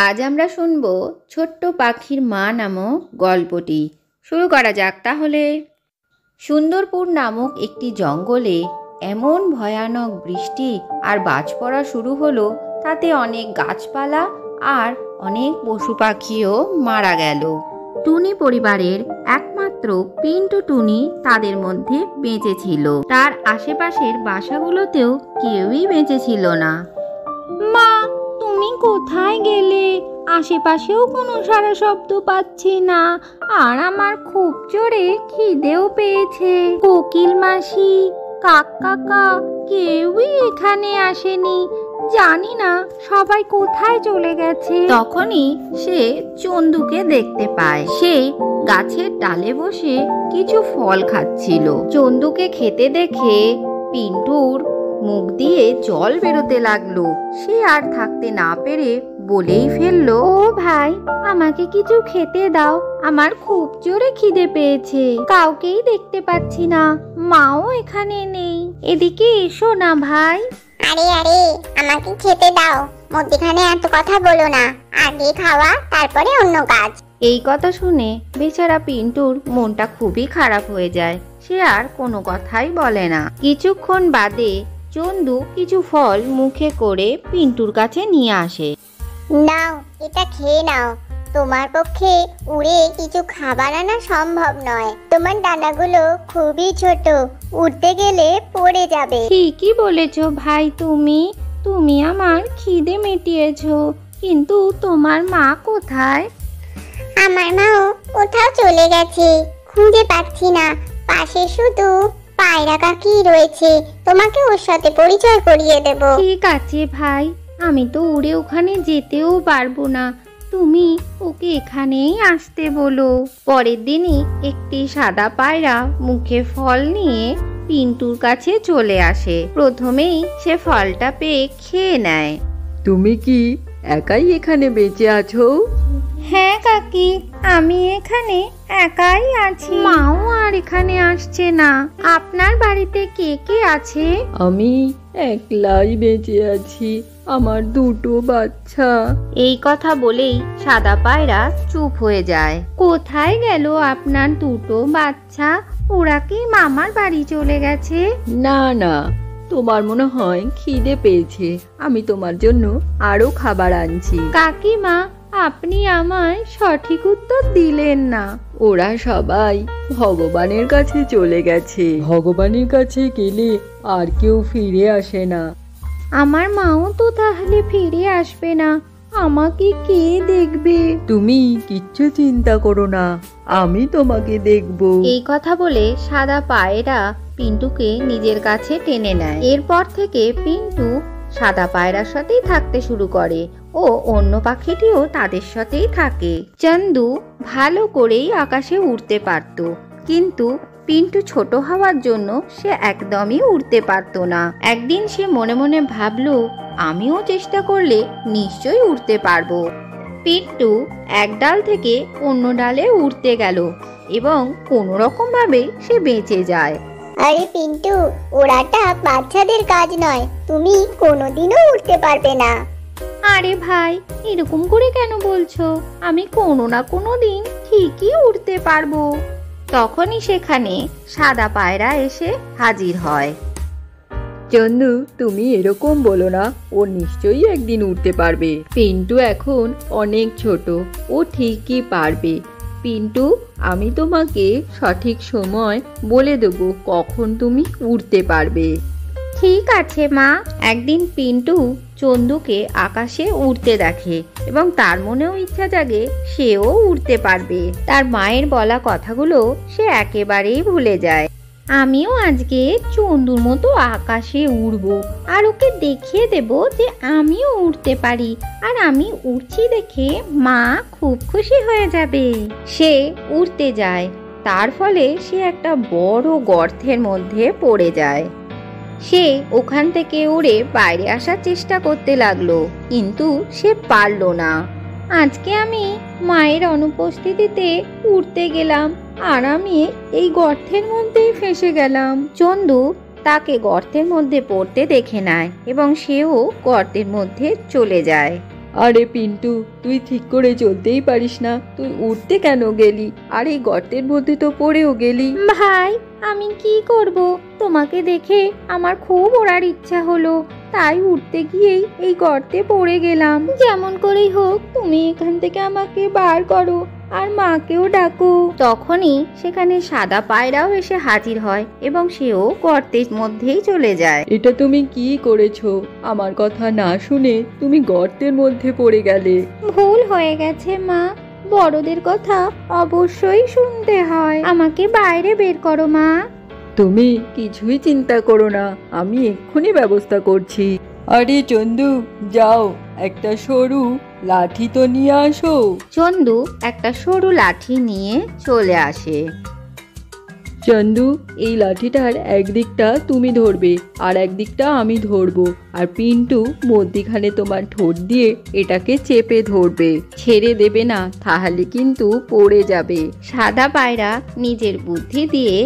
আজ আমরা শুনব ছোট্ট পাখির মা নামক গল্পটি। শুরু করা যাক তাহলে। সুন্দরপুর নামক একটি জঙ্গলে এমন ভয়ানক বৃষ্টি আর বাজ পড়া শুরু হলো, তাতে অনেক গাছপালা আর অনেক পশু পাখিও মারা গেল। টুনি পরিবারের একমাত্র পিন্টু টুনি তাদের মধ্যে বেঁচে ছিল। তার আশেপাশের বাসাগুলোতেও কেউই বেঁচে ছিল না। মা, তুমি কোথায় গেলে? আশেপাশেও কোনো সারা শব্দ পাচ্ছি না, আর আমার খুব জোরে খিদেও পেয়েছে। কোকিল মাসি, কাক কাকা কেউই এখানে আসেনি। জানি না সবাই কোথায় চলে গেছে। তখনই সে চন্দুকে দেখতে পায়। সে গাছের ডালে বসে কিছু ফল খাচ্ছিল। চন্দুকে খেতে দেখে পিন্টুর মুখ দিয়ে জল বেরোতে লাগলো। সে আর থাকতে না পেরে বলেই ফেললো, ও ভাই, আমাকে কিছু খেতে দাও, আমার খুব জোরে খিদে পেয়েছে। কাউকেই দেখতে পাচ্ছি না, মাও এখানে নেই। এদিকে এসো না ভাই। আরে আরে, আমাকে খেতে দাও, মধ্যখানে এত কথা বলো না। আগে খাওয়া, তারপরে অন্য কাজ। এই কথা শুনে বেচারা পিন্টুর মনটা খুবই খারাপ হয়ে যায়। সে আর কোনো কথাই বলে না। কিছুক্ষণ বাদে চন্দু কিছু ফল মুখে করে পিন্টুর কাছে নিয়ে আসে। নাও, এটা খেয়ে নাও। তোমার পক্ষে উড়ে কিছু খাবার আনা সম্ভব নয়। তোমার ডানাগুলো খুবই ছোট, উড়তে গেলে পড়ে যাবে। ঠিকই বলেছ ভাই, তুমি আমার খিদে মিটিয়েছো, কিন্তু তোমার মা কোথায়? আমার মাও কোথাও চলে গেছে, খুঁজে পাচ্ছি না। পাশে শুধু পায়রা কাকি রয়েছে, তোমাকে ওর সাথে পরিচয় করিয়ে দেব। ঠিক আছে ভাই, আমি তো উড়ে ওখানে যেতেও পারবো না, তুমি ওকে এখানেই আসতে বলো। পরের দিনই একটি সাদা পায়রা মুখে ফল নিয়ে পিন্টুর কাছে চলে আসে। প্রথমেই সে ফলটা পেয়ে খেয়ে নেয়। তুমি কি একাই এখানে বেঁচে আছো? হ্যাঁ কাকি, আমি এখানে একাই আছি। মাও আর এখানে আসছে না। আপনার বাড়িতে কে কে আছে? আমি একলাই বেঁচে আছি, আমার দুটো বাচ্চা। এই কথা বলেই সাদা পায়রা চুপ হয়ে যায়। কোথায় গেল আপনার দুটো বাচ্চা? ওরা কি মামার বাড়ি চলে গেছে? না না, তোমার মনে হয় খিদে পেয়েছে, আমি তোমার জন্য আরো খাবার আনছি। কাকিমা, আপনি আমায় সঠিক উত্তর দিলেন না। ওরা সবাই ভগবানের কাছে চলে গেছে। ভগবানের কাছে গেলে আর কেউ ফিরে আসে না। আমার মাও তো তাহলে ফিরে আসবে না, আমাকে কে দেখবে? তুমি কিচ্ছু চিন্তা করো না, আমি তোমাকে দেখব। এই কথা বলে সাদা পায়রা পিন্টুকে নিজের কাছে টেনে নেয়। এরপর থেকে পিন্টু সাদা পায়রার সাথেই থাকতে শুরু করে ও অন্য পাখিটিও তাদের সাথেই থাকে। চন্দু ভালো করেই আকাশে উড়তে পারত, কিন্তু পিন্টু ছোট হওয়ার জন্য সে একদমই উড়তে পারতো না। একদিন সে মনে মনে ভাবলো, আমিও চেষ্টা করলে নিশ্চয়ই উড়তে পারবো। পিন্টু এক ডাল থেকে অন্য ডালে উড়তে গেল এবং কোনো রকম ভাবে সে বেঁচে যায়। আরে পিন্টু, ওড়াটা বাচ্চাদের কাজ নয়, তুমি কোনোদিনও উঠতে পারবে না। আরে ভাই, এরকম করে কেন বলছো? আমি কোনো না কোনো দিন ঠিকই উড়তে পারবো। তখনই সেখানে সাদা পায়রা এসে হাজির হয়। চন্দু, তুমি এরকম বলো না, ও নিশ্চয়ই একদিন উঠতে পারবে। পিন্টু এখন অনেক ছোট, ও ঠিকই পারবে। পিন্টু, আমি তোমাকে সঠিক সময় বলে দেব কখন তুমি উঠতে পারবে। ঠিক আছে মা। একদিন পিন্টু চন্দুকে আকাশে উড়তে দেখে এবং তার মনেও ইচ্ছা জাগে সেও উড়তে পারবে। তার মায়ের বলা কথাগুলো সে একেবারেই ভুলে যায়। আমিও আজকে চন্দুর মতো আকাশে উড়বো আর ওকে দেখিয়ে দেব যে আমিও উড়তে পারি, আর আমি উড়ছি দেখে মা খুব খুশি হয়ে যাবে। সে উড়তে যায়, তার ফলে সে একটা বড় গর্তের মধ্যে পড়ে যায়। সে ওখান থেকে উড়ে বাইরে আসার চেষ্টা করতে লাগলো, কিন্তু সে পারলো না। আজকে আমি মায়ের অনুপস্থিতিতে উড়তে গেলাম আর আমি এই গর্তের মধ্যেই ফেসে গেলাম। চন্দু তাকে গর্তের মধ্যে পড়তে দেখে নেয় এবং সেও গর্তের মধ্যে চলে যায়। আরে পিন্টু, তুই ঠিক করে চলতেই পারিস না, তুই উঠতে কেন গেলি? আর এই গর্তের মধ্যে তো পড়েও গেলি। ভাই, আমি কি করব? তোমাকে দেখে আমার খুব ওড়ার ইচ্ছা হলো, তাই উঠতে গিয়েই এই গর্তে পড়ে গেলাম। যেমন করেই হোক তুমি এখান থেকে আমাকে বার করো, আর মাকেও ডাকো। তখনই সেখানে সাদা পায়রাও এসে হাজির হয় এবং সেও গর্তের মধ্যেই চলে যায়। এটা তুমি কি করেছো? আমার কথা না শুনে তুমি গর্তের মধ্যে পড়ে গেলে। ভুল হয়ে গেছে মা, বড়দের কথা অবশ্যই শুনতে হয়। আমাকে বাইরে বের করো মা। তুমি কিছুই চিন্তা করো না, আমি এক্ষুনি ব্যবস্থা করছি। আরে চন্দু, যাও একটা সরু লাঠি তো নিয়ে আসো। চন্দু একটা সরু লাঠি নিয়ে চলে আসে। চন্দু, এই লাঠিটার একদিকটা তুমি ধরবে আর একদিকটা আমি ধরবো, আর পিন্টু মধ্যিখানে তোমার ঠোঁট দিয়ে এটাকে চেপে ধরবে, ছেড়ে দেবে না, তাহলে কিন্তু পড়ে যাবে। সাদা পায়রা নিজের বুদ্ধি দিয়ে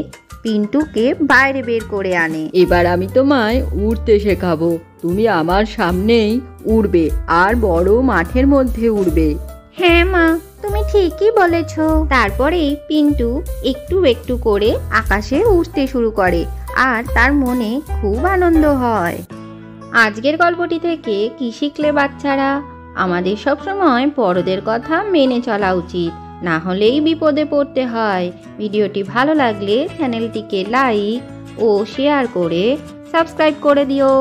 পিন্টুকে বাইরে বের করে আনে। এবার আমি তোমায় উড়তে শেখাবো, তুমি আমার সামনেই উড়বে আর বড় মাঠের মধ্যে উড়বে। হ্যাঁ মা, তুমি ঠিকই বলেছ। তারপরে পিন্টু একটু একটু করে আকাশে উঠতে শুরু করে আর তার মনে খুব আনন্দ হয়। আজকের গল্পটি থেকে কি শিখলে বাচ্চারা? আমাদের সবসময় বড়দের কথা মেনে চলা উচিত, না হলেই বিপদে পড়তে হয়। ভিডিওটি ভালো লাগলে চ্যানেলটিকে লাইক ও শেয়ার করে সাবস্ক্রাইব করে দিও।